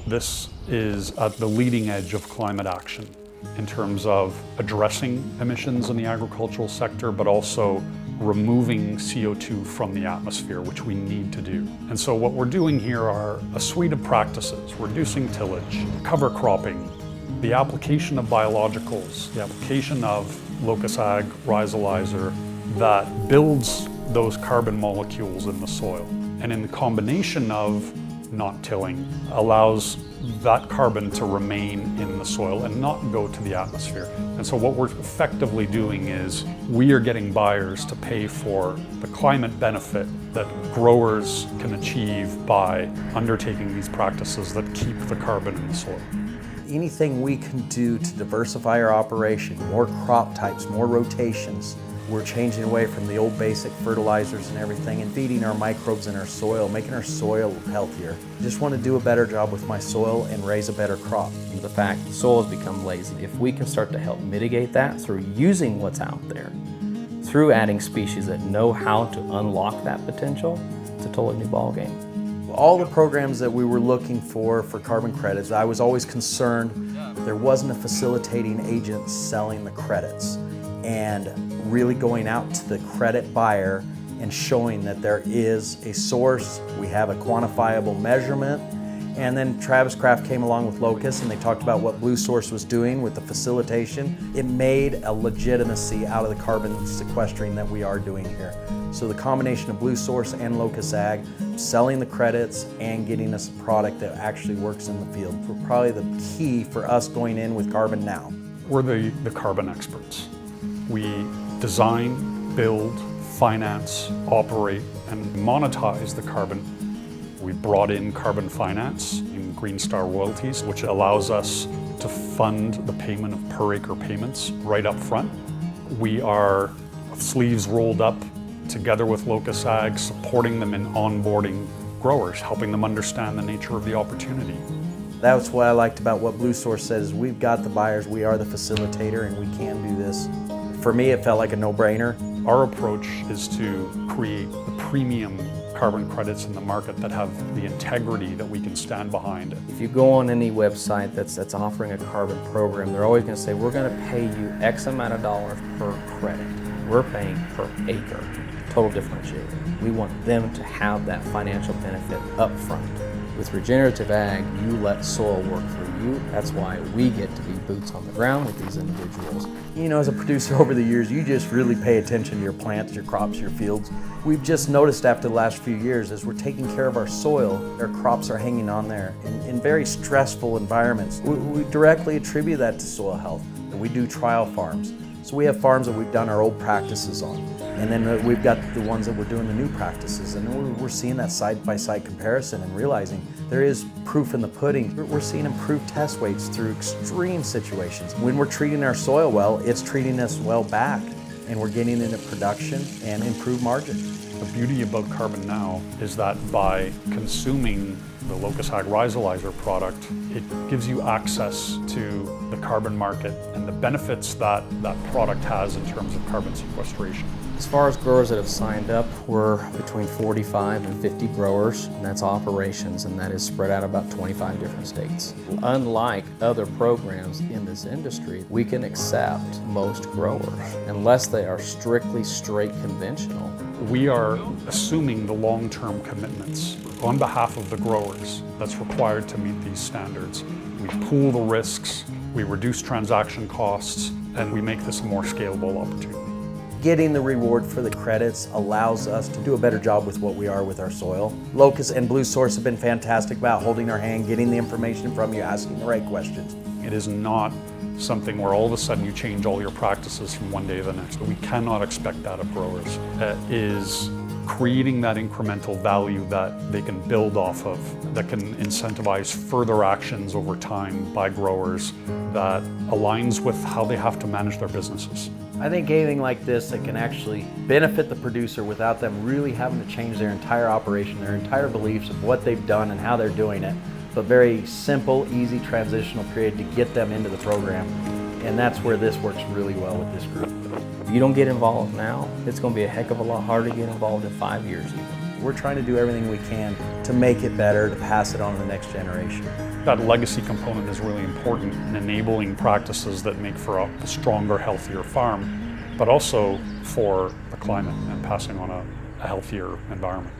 This is at the leading edge of climate action in terms of addressing emissions in the agricultural sector, but also removing CO2 from the atmosphere, which we need to do. And so what we're doing here are a suite of practices: reducing tillage, cover cropping, the application of biologicals, the application of Locus AG rhizolizer that builds those carbon molecules in the soil. And in the combination of not tilling allows that carbon to remain in the soil and not go to the atmosphere. And so what we're effectively doing is we are getting buyers to pay for the climate benefit that growers can achieve by undertaking these practices that keep the carbon in the soil. Anything we can do to diversify our operation, more crop types, more rotations. We're changing away from the old basic fertilizers and everything and feeding our microbes in our soil, making our soil healthier. Just want to do a better job with my soil and raise a better crop. The fact the soil has become lazy, if we can start to help mitigate that through using what's out there, through adding species that know how to unlock that potential, it's a totally new ballgame. All the programs that we were looking for carbon credits, I was always concerned there wasn't a facilitating agent selling the credits and really going out to the credit buyer and showing that there is a source, we have a quantifiable measurement. And then Travis Kraft came along with Locus and they talked about what Blue Source was doing with the facilitation. It made a legitimacy out of the carbon sequestering that we are doing here. So the combination of Blue Source and Locus AG, selling the credits and getting us a product that actually works in the field were probably the key for us going in with CarbonNOW. We're the carbon experts. We design, build, finance, operate, and monetize the carbon. We brought in carbon finance in Green Star royalties, which allows us to fund the payment of per acre payments right up front. We are sleeves rolled up together with Locus AG, supporting them in onboarding growers, helping them understand the nature of the opportunity. That's what I liked about what Blue Source says. We've got the buyers, we are the facilitator, and we can do this. For me, it felt like a no-brainer. Our approach is to create the premium carbon credits in the market that have the integrity that we can stand behind. If you go on any website that's offering a carbon program, they're always going to say, we're going to pay you X amount of dollars per credit. We're paying per acre. Total differentiator. We want them to have that financial benefit up front. With regenerative ag, you let soil work for you. That's why we get to be boots on the ground with these individuals. You know, as a producer over the years, you just really pay attention to your plants, your crops, your fields. We've just noticed after the last few years, as we're taking care of our soil, our crops are hanging on there in very stressful environments. We directly attribute that to soil health. We do trial farms. So we have farms that we've done our old practices on. And then we've got the ones that we're doing the new practices. And we're seeing that side-by-side comparison and realizing there is proof in the pudding. We're seeing improved test weights through extreme situations. When we're treating our soil well, it's treating us well back. And we're getting into production and improved margin. The beauty about CarbonNOW is that by consuming the Locus AG rhizolizer product, it gives you access to the carbon market and the benefits that that product has in terms of carbon sequestration. As far as growers that have signed up, we're between 45 and 50 growers, and that's operations, and that is spread out about 25 different states. Unlike other programs in this industry, we can accept most growers unless they are strictly straight conventional. We are assuming the long-term commitments on behalf of the growers that's required to meet these standards. We pool the risks, we reduce transaction costs, and we make this a more scalable opportunity. Getting the reward for the credits allows us to do a better job with what we are with our soil. Locus and Blue Source have been fantastic about holding our hand, getting the information from you, asking the right questions. It is not something where all of a sudden you change all your practices from one day to the next. We cannot expect that of growers. It is creating that incremental value that they can build off of, that can incentivize further actions over time by growers that aligns with how they have to manage their businesses. I think anything like this that can actually benefit the producer without them really having to change their entire operation, their entire beliefs of what they've done and how they're doing it, but very simple, easy transitional period to get them into the program. And that's where this works really well with this group. If you don't get involved now, it's going to be a heck of a lot harder to get involved in 5 years even. We're trying to do everything we can to make it better, to pass it on to the next generation. That legacy component is really important in enabling practices that make for a stronger, healthier farm, but also for the climate and passing on a healthier environment.